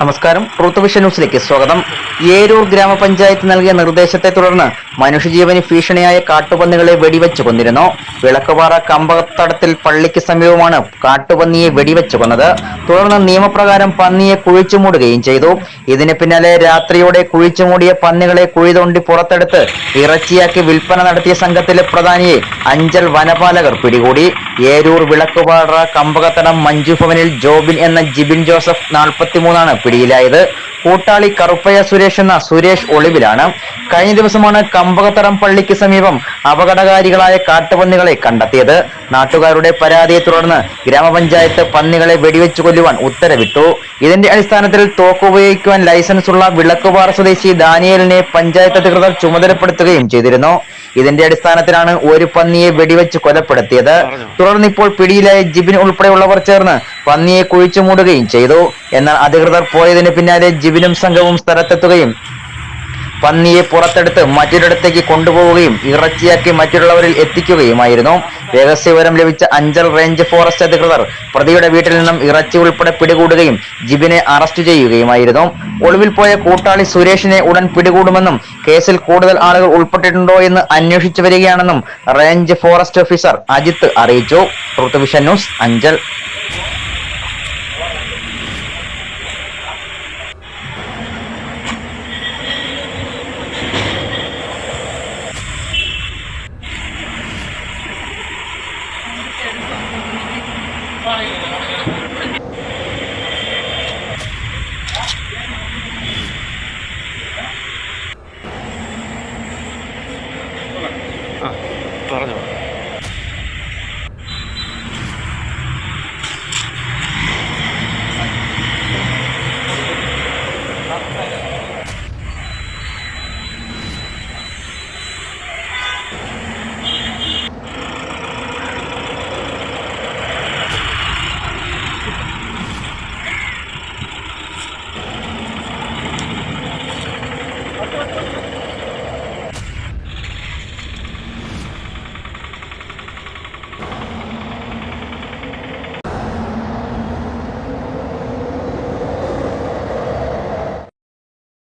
നമസ്കാരം. Truth vision ന്യൂസിലേക്ക് സ്വാഗതം. ഏരൂർ ഗ്രാമപഞ്ചായത്ത് നൽകിയ നിർദ്ദേശത്തെ തുടർന്ന് മനുഷ്യജീവന് ഭീഷണിയായ കാട്ടുപന്നികളെ വെടിവെച്ചു കൊന്നിരുന്നു. വിളക്കുപാറ കമ്പത്തടത്തിൽ പള്ളിക്ക് സമീപമാണ് കാട്ടുപന്നിയെ വെടിവെച്ചു കൊന്നത്. തുടർന്ന് നിയമപ്രകാരം പന്നിയെ കുഴിച്ചുമൂടുകയും ചെയ്തു. ഇതിന് പിന്നാലെ രാത്രിയോടെ കുഴിച്ചുമൂടിയ പന്നികളെ കുഴിതോണ്ടി പുറത്തെടുത്ത് ഇറച്ചിയാക്കി വിൽപ്പന നടത്തിയ സംഘത്തിലെ പ്രധാനിയെ അഞ്ചൽ വനപാലകർ പിടികൂടി. ഏരൂർ വിളക്കുപാറ കമ്പകത്തടം മഞ്ജു ഭവനിൽ ജോബിൻ എന്ന ജിബിൻ ജോസഫ് 43 പിടിയിലായത്. കൂട്ടാളി കറുപ്പയ്യ സുരേഷ് എന്ന സുരേഷ് ഒളിവിലാണ്. കഴിഞ്ഞ ദിവസമാണ് കമ്പകത്തടം പള്ളിക്ക് സമീപം അപകടകാരികളായ കാട്ടുപന്നികളെ കണ്ടെത്തിയത്. നാട്ടുകാരുടെ പരാതിയെ തുടർന്ന് ഗ്രാമപഞ്ചായത്ത് പന്നികളെ വെടിവെച്ചു കൊല്ലുവാൻ ഉത്തരവിട്ടു. ഇതിന്റെ അടിസ്ഥാനത്തിൽ തോക്ക് ഉപയോഗിക്കുവാൻ ലൈസൻസ് ഉള്ള വിളക്കുപാറ സ്വദേശി ദാനിയേലിനെ പഞ്ചായത്ത് അധികൃതർ ചുമതലപ്പെടുത്തുകയും ചെയ്തിരുന്നു. ഇതിന്റെ അടിസ്ഥാനത്തിലാണ് ഒരു പന്നിയെ വെടിവെച്ച് കൊലപ്പെടുത്തിയത്. തുടർന്ന് ഇപ്പോൾ പിടിയിലായ ജിബിൻ ഉൾപ്പെടെയുള്ളവർ ചേർന്ന് പന്നിയെ കുഴിച്ചു മൂടുകയും ചെയ്തു. എന്നാൽ അധികൃതർ പോയതിന് പിന്നാലെ ജിബിനും സംഘവും സ്ഥലത്തെത്തുകയും പന്നിയെ പുറത്തെടുത്ത് മറ്റൊരിടത്തേക്ക് കൊണ്ടുപോവുകയും ഇറച്ചിയാക്കി മറ്റുള്ളവരിൽ എത്തിക്കുകയുമായിരുന്നു. രഹസ്യവിവരം ലഭിച്ച അഞ്ചൽ റേഞ്ച് ഫോറസ്റ്റ് അധികൃതർ പ്രതിയുടെ വീട്ടിൽ നിന്നും ഇറച്ചി ഉൾപ്പെടെ പിടികൂടുകയും ജിബിനെ അറസ്റ്റ് ചെയ്യുകയുമായിരുന്നു. ഒളിവിൽ പോയ കൂട്ടാളി സുരേഷിനെ ഉടൻ പിടികൂടുമെന്നും കേസിൽ കൂടുതൽ ആളുകൾ ഉൾപ്പെട്ടിട്ടുണ്ടോ എന്ന് അന്വേഷിച്ചു വരികയാണെന്നും റേഞ്ച് ഫോറസ്റ്റ് ഓഫീസർ അജിത്ത് അറിയിച്ചു. Truth vision news, Anchal.